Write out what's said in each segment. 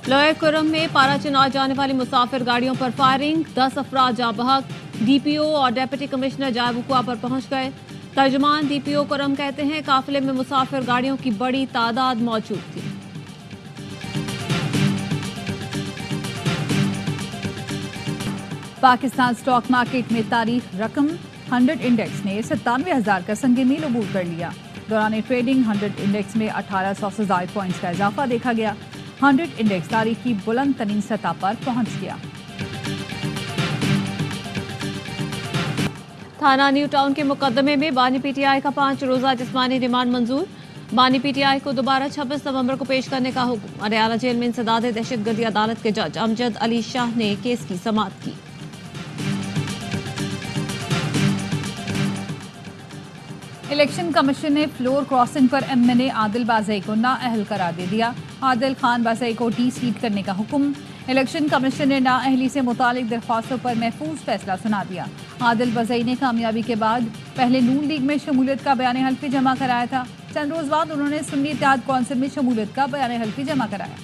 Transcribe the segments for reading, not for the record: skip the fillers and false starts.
लोहे कुरम में पारा चनाव जाने वाली मुसाफिर गाड़ियों पर फायरिंग, 10 अफराद जाँ बहक। डीपीओ और डिप्टी कमिश्नर जाय वक़ुआ पर पहुंच गए। तर्जुमान डीपीओ कुरम कहते हैं काफिले में मुसाफिर गाड़ियों की बड़ी तादाद मौजूद थी। पाकिस्तान स्टॉक मार्केट में तारीख रकम 100 इंडेक्स ने 97,000 का संग मील अबूर कर लिया। दौरान ट्रेडिंग 100 इंडेक्स में 1800 से ज़ायद पॉइंट्स का इजाफा देखा गया। 100 इंडेक्स तारीख की बुलंद तरीन सतह पर पहुंच गया। थाना न्यू टाउन के मुकदमे में बानी पीटीआई का 5 रोजा जिस्मानी रिमांड मंजूर। बानी पीटीआई को दोबारा 26 नवंबर को पेश करने का हुक्म। अडयाला जेल में इंसदाद दहशतगर्दी अदालत के जज अमजद अली शाह ने केस की समाअत की। इलेक्शन कमीशन ने फ्लोर क्रॉसिंग पर एमएनए आदिल बाज़ई को नाअहल करार दे दिया। आदिल खान बाज़ई को डी-सीट करने का हुक्म। इलेक्शन कमीशन ने नाअहली से मुतालिक दरख्वास्तों पर महफूज फैसला सुना दिया। आदिल बाज़ई ने कामयाबी के बाद पहले नून लीग में शमूलियत का बयान हल्फी जमा कराया था। चंद रोज बाद उन्होंने सुन्नी इत्तेहाद कौंसिल में शमूलियत का बयान हल्फी जमा कराया।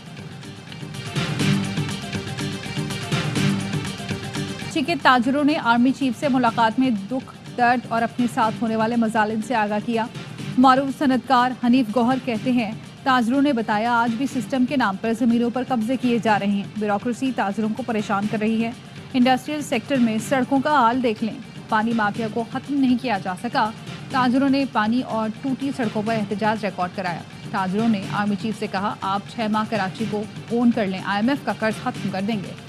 चिकन ताजरों ने आर्मी चीफ से मुलाकात में दुख, दर्द और अपने साथ होने वाले मजालिम से आगाह किया। मारूफ सनतकार हनीफ गौहर कहते हैं ताजरों ने बताया आज भी सिस्टम के नाम पर ज़मीनों पर कब्जे किए जा रहे हैं। ब्यूरोक्रेसी ताजरों को परेशान कर रही है। इंडस्ट्रियल सेक्टर में सड़कों का हाल देख लें। पानी माफिया को ख़त्म नहीं किया जा सका। ताजरों ने पानी और टूटी सड़कों पर एहतजाज रिकॉर्ड कराया। ताजरों ने आर्मी चीफ से कहा आप 6 माह कराची को ओन कर लें, IMF का कर्ज ख़त्म कर देंगे।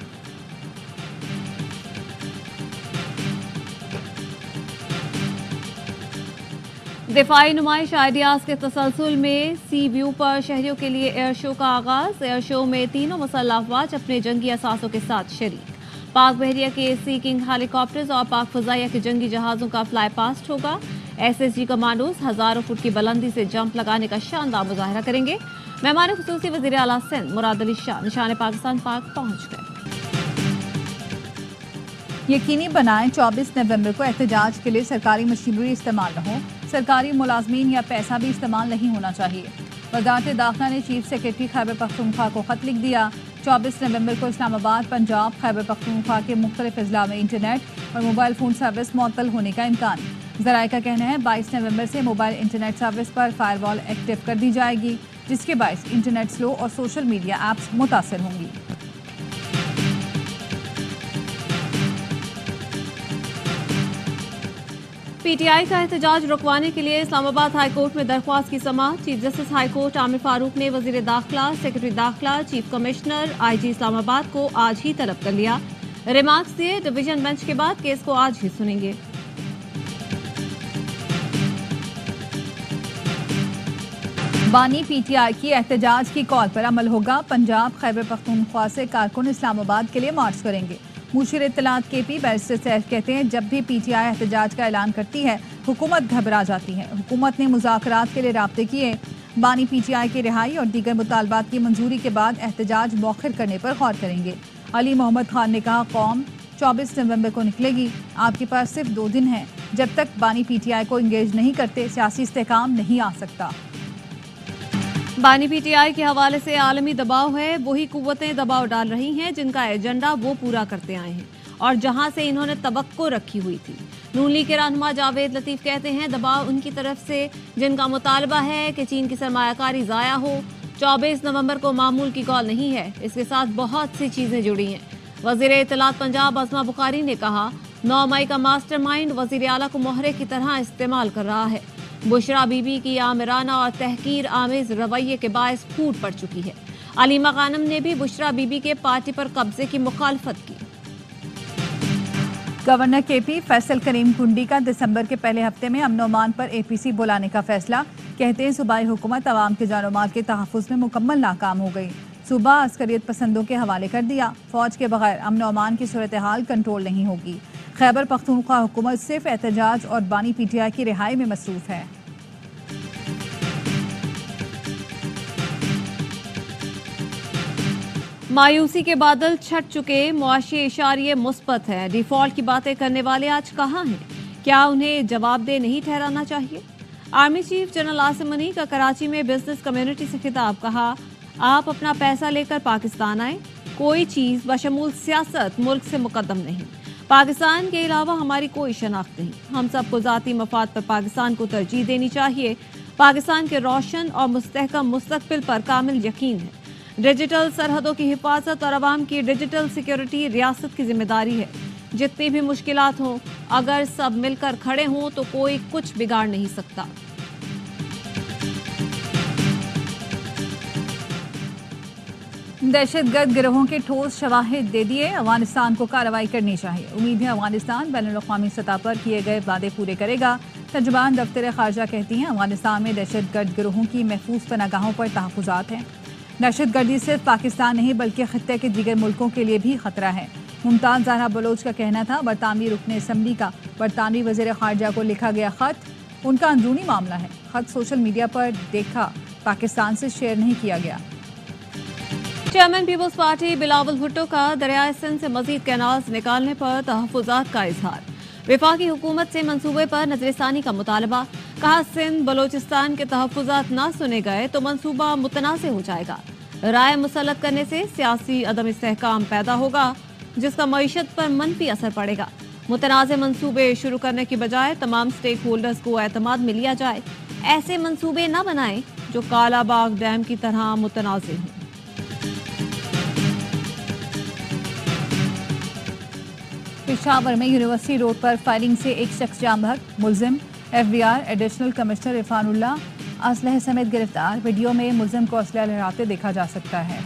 दिफाई नुमाइश आइडियाज के तसलसल में सी व्यू पर शहरियों के लिए एयर शो का आगाज। एयर शो में तीनों मुसल्लह अफवाज अपने जंगी असासों के साथ शरीक। पाक बहरिया के सी किंग हेलीकॉप्टर्स और पाक फजाइया के जंगी जहाज़ों का फ्लाई पास्ट होगा। SSG कमांडोज हजारों फुट की बुलंदी से जंप लगाने का शानदार मुजाहरा करेंगे। मेहमान खुसूसी वज़ीर आला सिंध मुराद अली शाह निशान पाकिस्तान पाक पहुंच गए। यकीनी बनाएं 24 नवंबर को एहतजाज के लिए सरकारी मशीनरी इस्तेमाल न हो। सरकारी मुलाजमीन या पैसा भी इस्तेमाल नहीं होना चाहिए। वज़ारत दाखिला ने चीफ सेक्रेटरी खैबर पख्तूनख्वा को खत लिख दिया। 24 नवंबर को इस्लामाबाद, पंजाब, खैबर पख्तूनख्वा के मुख्तलिफ अजला में इंटरनेट और मोबाइल फ़ोन सर्विस मुअत्तल होने का इम्कान। ज़राए का कहना है 22 नवंबर से मोबाइल इंटरनेट सर्विस पर फायरवॉल एक्टिव कर दी जाएगी, जिसके बायस इंटरनेट स्लो और सोशल मीडिया ऐप्स मुतासर होंगी। पीटीआई का एहतजाज रुकवाने के लिए इस्लामाबाद हाई कोर्ट में दरख्वास्त की समाअत। Chief justice high court Amir Farooq ने वजीर दाखिला, सेक्रेटरी दाखिला, चीफ कमिश्नर, IG इस्लामाबाद को आज ही तलब कर लिया। रिमार्क्स दिए डिवीजन बेंच के बाद केस को आज ही सुनेंगे। बानी पीटीआई की एहतजाज की कॉल पर अमल होगा। पंजाब, खैबर पख्तूनख्वा से कारकुन इस्लामाबाद के लिए मार्च करेंगे। मुशीर इत्तलात KP बैरिस्टर सैफ कहते हैं जब भी पीटीआई एहतजाज का ऐलान करती है हुकूमत घबरा जाती है। हुकूमत ने मुज़ाकरात के लिए राब्ते किए। बानी पीटीआई की रिहाई और दीगर मुतालबात की मंजूरी के बाद एहतजाज मौखर करने पर गौर करेंगे। अली मोहम्मद खान ने कहा कौम 24 नवंबर को निकलेगी, आपके पास सिर्फ 2 दिन हैं। जब तक बानी पीटीआई को इंगेज नहीं करते सियासी इस्तेहकाम नहीं आ सकता। बानी पीटीआई के हवाले से आलमी दबाव है। वही कुव्वतें दबाव डाल रही हैं जिनका एजेंडा वो पूरा करते आए हैं और जहां से इन्होंने तवक्को रखी हुई थी। नून लीग के रहनुमा जावेद लतीफ़ कहते हैं दबाव उनकी तरफ से जिनका मुतालबा है कि चीन की सरमायाकारी ज़ाया हो। 24 नवंबर को मामूल की कॉल नहीं है, इसके साथ बहुत सी चीज़ें जुड़ी हैं। वज़ीर इत्तलात पंजाब अज़मा बुखारी ने कहा 9 मई का मास्टरमाइंड वज़ीर आला को मोहरे की तरह इस्तेमाल कर रहा है। बुशरा बीबी की आमिराना और तहकीर आमेज रवैये के बायस फूट पड़ चुकी है। अलीमा खानम ने भी बुशरा बीबी के पार्टी पर कब्जे की मुखालफत की। गवर्नर KP फैसल करीम कुंडी का दिसंबर के पहले हफ्ते में अमन अमान पर APC बुलाने का फैसला। कहते हैं सूबाई हुकूमत अवाम के जान माल के तहफ़्फ़ुज़ में मुकम्मल नाकाम हो गई। सूबा अस्करियत पसंदों के हवाले कर दिया। फौज के बगैर अमन अमान की सूरत हाल कंट्रोल नहीं होगी। खैबर पख्तूनख्वा हुकूमत सिर्फ एहतजाज और बानी पीटीआई की रिहाई में मसरूफ है। मायूसी के बादल छट चुके, मुआशी इशारे मुस्बत है। डिफॉल्ट की बातें करने वाले आज कहाँ हैं? क्या उन्हें जवाबदेह नहीं ठहराना चाहिए? Army chief general Asim money का कराची में बिजनेस कम्युनिटी से खिताब। कहा आप अपना पैसा लेकर पाकिस्तान आए, कोई चीज बशमूल सियासत मुल्क से मुकद्दम नहीं। पाकिस्तान के अलावा हमारी कोई शनाख्त नहीं। हम सबको ज़ाती मफाद पर पाकिस्तान को तरजीह देनी चाहिए। पाकिस्तान के रोशन और मुस्तहकम मुस्तकबिल पर कामिल यकीन है। डिजिटल सरहदों की हिफाजत और अवाम की डिजिटल सिक्योरिटी रियासत की जिम्मेदारी है। जितनी भी मुश्किलात हों, अगर सब मिलकर खड़े हों तो कोई कुछ बिगाड़ नहीं सकता। दहशतगर्द गिरोहों के ठोस शवाहिद दे दिए, अफगानिस्तान को कार्रवाई करनी चाहिए। उम्मीद है अफगानिस्तान बैनुल-अक़वामी सतह पर किए गए वादे पूरे करेगा। तर्जुमान दफ्तर खारजा कहती हैं अफगानिस्तान में दहशतगर्द गिरोहों की महफूज पनागाहों पर तहफ़्फ़ुज़ात हैं। दहशतगर्दी सिर्फ पाकिस्तान नहीं बल्कि खित्ते के दीगर मुल्कों के लिए भी खतरा है। मुमताज़ ज़हरा बलोच का कहना था बरतानवी रुकन असम्बली का बरतानवी वज़ीर ख़ारजा को लिखा गया ख़त उनका अंदरूनी मामला है। ख़त सोशल मीडिया पर देखा, पाकिस्तान से शेयर नहीं किया गया। चेयरमैन पीपल्स पार्टी बिलावल भुट्टो का दरियाए सिंध से मजीद कैनाल्स निकालने पर तहफ़्फ़ुज़ात का इजहार। वफाकी हुकूमत से मंसूबे पर नजरसानी का मुतालबा। कहा सिंध बलोचिस्तान के तहफ़्फ़ुज़ात ना सुने गए तो मंसूबा मुतनाज़ हो जाएगा। राय मुसल्लत करने से सियासी अदम इस्तेहकाम पैदा होगा जिसका मईशत पर मनफी असर पड़ेगा। मुतनाज़ मंसूबे शुरू करने की बजाय तमाम स्टेक होल्डर्स को एतमाद में लिया जाए। ऐसे मंसूबे न बनाएं जो कालाबाग डैम की तरह मुतनाज़ हों। पेशावर में यूनिवर्सिटी रोड पर फायरिंग से एक शख्स जाम बहक, मुल्जिम FBI एडिशनल कमिश्नर इरफानुल्लाह असलहे समेत गिरफ्तार। वीडियो में मुल्जिम को असलहा लहराते देखा जा सकता है।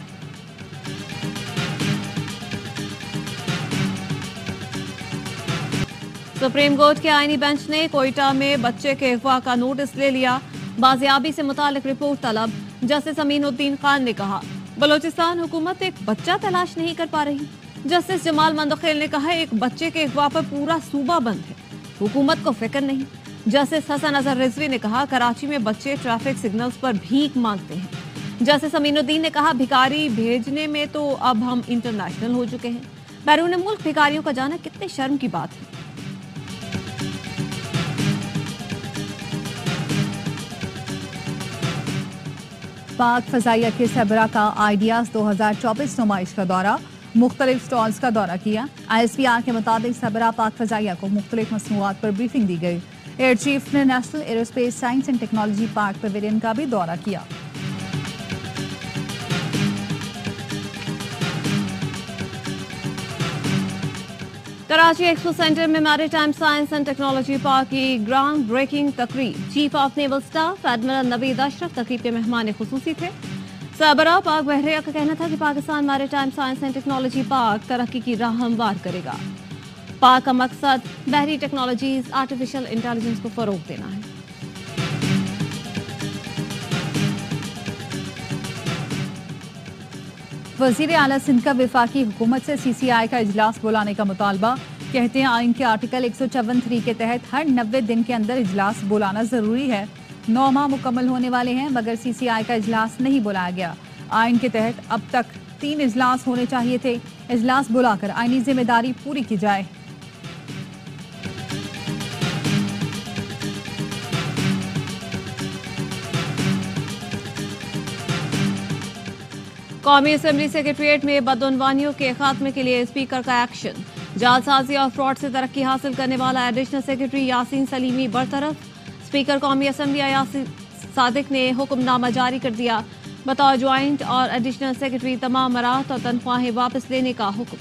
सुप्रीम कोर्ट के आईनी बेंच ने कोयटा में बच्चे के अगवा का नोटिस ले लिया। बाजियाबी से मुतालिक रिपोर्ट तलब। जस्टिस अमीनुद्दीन खान ने कहा बलोचिस्तान हुकूमत एक बच्चा तलाश नहीं कर पा रही। जस्टिस जमाल मंदखेल ने कहा एक बच्चे के अगवा पर पूरा सूबा बंद है, हुकूमत को फिक्र नहीं। जस्टिस हसन अजहर रिजवी ने कहा कराची में बच्चे ट्रैफिक सिग्नल्स पर भीख मांगते हैं। जस्टिस अमीनुद्दीन ने कहा भिखारी भेजने में तो अब हम इंटरनेशनल हो चुके हैं। बैरून मुल्क भिखारियों का जाना कितने शर्म की बात है। पाक फजाइया के सरबरा का आइडियाज 2024 नुमाइश का दौरा, मुख्तलिफ स्टॉल्स का दौरा किया। ISPR के मुताबिक सरबरा पाक फजाइया को मुख्तलिफ मसनूआत पर ब्रीफिंग दी गई। एयर चीफ ने national aerospace science and technology park pavilion का भी दौरा किया। कराची एक्सपो सेंटर में maritime science and technology park की ग्राउंड ब्रेकिंग तकरीब। Chief of naval staff admiral Naveed Ashraf तकरीब के मेहमान खुसूसी थे। सरबराह पाक बहरिया का कहना था कि Pakistan maritime science and technology park तरक्की की राह हमवार करेगा। पार्क का मकसद बहरी टेक्नोलॉजीज, आर्टिफिशियल इंटेलिजेंस को फरोग देना है। वजीर आला सिंध का वफाकी हुकूमत से CCI का इजलास बुलाने का मुतालबा। कहते हैं आइन के आर्टिकल 154 के तहत हर 90 दिन के अंदर इजलास बुलाना जरूरी है। 9 माह मुकम्मल होने वाले हैं मगर CCI का इजलास नहीं बुलाया गया। आइन के तहत अब तक 3 इजलास होने चाहिए थे। इजलास बुलाकर आइनी जिम्मेदारी पूरी की जाए। कौमी असम्बली सेक्रेटरिएट में बदउनवानियों के खात्मे के लिए स्पीकर का एक्शन। जालसाजी और फ्रॉड से तरक्की हासिल करने वाला एडिशनल सेक्रेटरी यासीन सलीमी बरतरफ। स्पीकर कौमी असम्बली यासीन सादिक ने हुक्मनामा जारी कर दिया। बतौर ज्वाइंट और एडिशनल सेक्रेटरी तमाम मराहत और तनख्वाहें वापस लेने का हुक्म।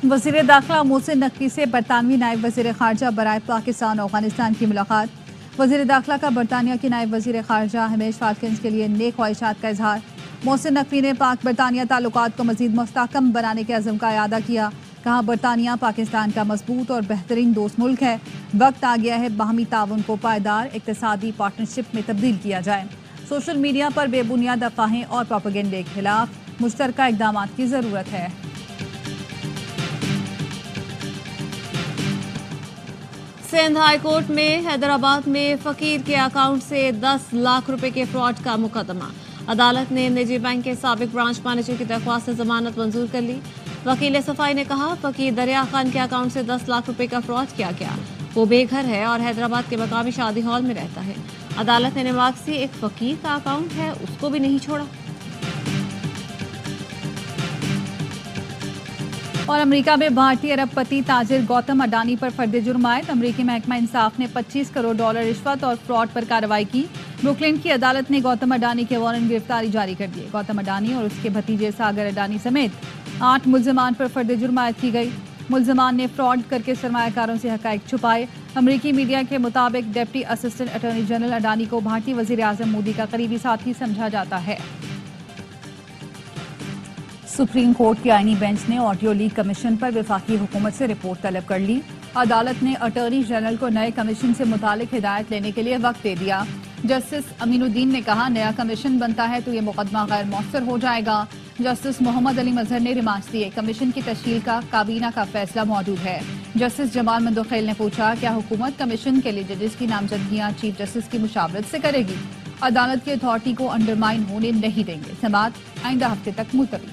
वज़ीर दाखिला मोहसिन नकवी से बरतानवी नायब वज़ीर ख़ारजा बराए पाकिस्तान और अफगानिस्तान की मुलाकात। वज़ीर दाखिला का बरतानिया के नायब वज़ीर ख़ारजा हमेश फाल्कन्स के लिए नेक ख्वाहिशात का इजहार। मोहसिन नकवी ने पाक बरतानिया ताल्लुकात को मज़ीद मुस्तहकम बनाने के अज़म का इआदा किया। कहा बरतानिया पाकिस्तान का मजबूत और बेहतरीन दोस्त मुल्क है। वक्त आ गया है बाहमी ताउन को पायदार इक़्तिसादी पार्टनरशिप में तब्दील किया जाए। सोशल मीडिया पर बेबुनियाद अफवाहें और प्रोपेगेंडे के खिलाफ मुश्तरका इक़दामात की ज़रूरत है। सिंध हाई कोर्ट में हैदराबाद में फकीर के अकाउंट से 10 लाख रुपए के फ्रॉड का मुकदमा। अदालत ने निजी बैंक के साबिक ब्रांच मैनेजर की दरख्वास्त से जमानत मंजूर कर ली। وکیل صفائی نے کہا فقیر دریا خان کے اکاؤنٹ سے 10 لاکھ روپے کا فراڈ کیا گیا. وہ بے گھر ہے اور حیدرآباد کے مقامی شادی ہال میں رہتا ہے. عدالت نے نواکسی ایک فقیر کا اکاؤنٹ ہے اس کو بھی نہیں چھوڑا. اور امریکہ میں بھارتی ارب پتی تاجر گوتم اڈانی پر فرد جرم عائد. امریکی محکمہ انصاف نے $25 کروڑ رشوت اور فراڈ پر کارروائی کی. بروکلین کی عدالت نے گوتم اڈانی کے وارنٹ گرفتاری جاری کر دیے. گوتم اڈانی اور اس کے بھتیجے ساگر اڈانی سمیت 8 ملزمان پر فرد جرم عائد کی گئی. ملزمان نے فراڈ کر کے سرمایہ کاروں سے حقائق چھپائے. امریکی میڈیا کے مطابق deputy assistant attorney general Adani کو بھارتی وزیر اعظم مودی کا قریبی ساتھی سمجھا جاتا ہے. سپریم کورٹ کی آئینی بینچ نے آڈیو لیک کمیشن پر وفاقی حکومت سے رپورٹ طلب کر لی. عدالت نے اٹارنی جنرل کو نئے کمیشن سے متعلق ہدایت لینے کے لیے وقت دے دیا. جسٹس امین الدین نے کہا نیا کمیشن بنتا ہے تو یہ مقدمہ غیر مؤثر ہو جائے گا. جسٹس محمد علی مظہر نے ریمارکس دیے کمیشن کی تشکیل کا کابینہ کا فیصلہ موجود ہے. جسٹس جمال مندوخیل نے پوچھا کیا حکومت کمیشن کے لیے ججز کی نامزدگیاں چیف جسٹس کی مشاورت سے کرے گی. عدالت کی اتھارٹی کو انڈرمائن ہونے نہیں دیں گے. سماعت آئندہ ہفتے تک ملتوی.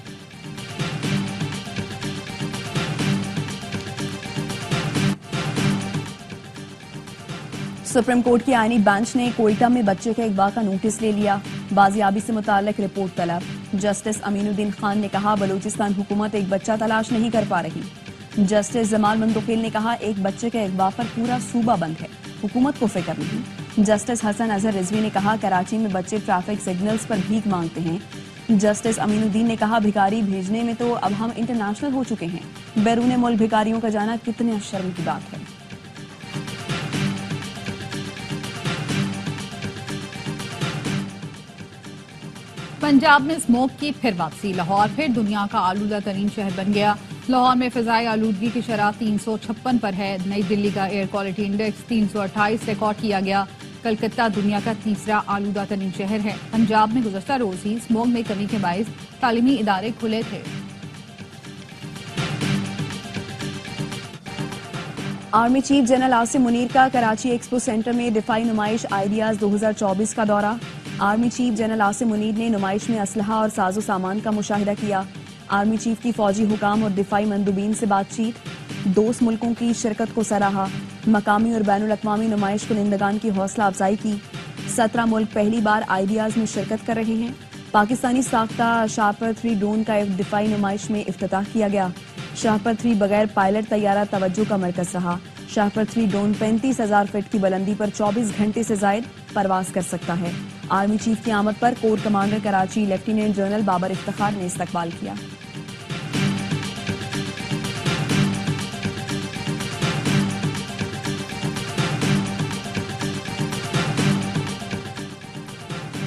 سپریم کورٹ کی آئینی بینچ نے کوئٹہ میں بچے کے اغوا کا نوٹس لے لیا. بازیابی سے متعلق رپورٹ طلب. جسٹس امین الدین خان نے کہا بلوچستان حکومت ایک بچہ تلاش نہیں کر پا رہی. جسٹس جمال مندوخیل نے کہا ایک بچے کے اغوا پر پورا صوبہ بند ہے, حکومت کو فکر نہیں. جسٹس حسن اظہر رضوی نے کہا کراچی میں بچے ٹریفک سگنلز پر بھیک مانگتے ہیں. جسٹس امین الدین نے کہا بھکاری بھیجنے میں تو اب ہم انٹرنیشنل ہو چکے ہیں, بیرون ملک بھکاریوں کا جانا کتنے شرم کی بات ہے. پنجاب میں اسموگ کی پھر واپسی. لاہور پھر دنیا کا آلودہ ترین شہر بن گیا. لاہور میں فضائی آلودگی کی شرح 356 پر ہے. نئی دلی کا ایئر کوالٹی انڈیکس 328 ریکارڈ کیا گیا. کلکتہ دنیا کا تیسرا آلودہ ترین شہر ہے. پنجاب میں گزشتہ روز ہی اسموگ میں کمی کے باعث تعلیمی ادارے کھلے تھے. Army chief general Asim Munir کا کراچی ایکسپو سینٹر میں دفاعی نمائش آئیڈیاز 2024 کا دورہ. Army chief general Asim Munir نے نمائش میں اسلحہ اور ساز و سامان کا مشاہدہ کیا. آرمی چیف کی فوجی حکام اور دفاعی مندوبین سے بات چیت. دوست ملکوں کی شرکت کو سراہا. مقامی اور بین الاقوامی نمائش کنندگان کی حوصلہ افزائی کی. 17 ملک پہلی بار آئیڈیاز میں شرکت کر رہے ہیں. پاکستانی ساختہ شارپر 3 ڈرون کا ایک دفاعی نمائش میں افتتاح کیا گیا. شارپر 3 بغیر پائلٹ طیارہ توجہ کا مرکز رہا. شارپر 3 ڈرون 35,000 فٹ کی بلندی پر 24 گھنٹے سے زائد پرواز کر سکتا ہے. آرمی چیف کی آمد پر corps commander Karachi lieutenant general Babar Iftikhar نے استقبال کیا.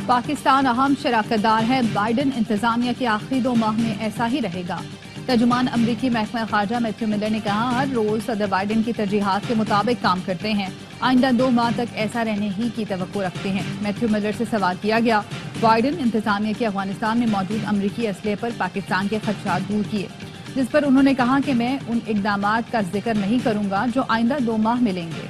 پاکستان اہم شراکت دار ہے. بائیڈن انتظامیہ کے آخری 2 ماہ میں ایسا ہی رہے گا. ترجمان امریکی محکمہ خارجہ میتھیو ملر نے کہا ہر روز صدر بائیڈن کی ترجیحات کے مطابق کام کرتے ہیں. آئندہ 2 ماہ تک ایسا رہنے ہی کی توقع رکھتے ہیں. میتھیو ملر سے سوال کیا گیا بائیڈن انتظامیہ کے افغانستان میں موجود امریکی اسلحے پر پاکستان کے خدشات دور کیے, جس پر انہوں نے کہا کہ میں ان اقدامات کا ذکر نہیں کروں گا جو آئندہ 2 ماہ میں لیں گے.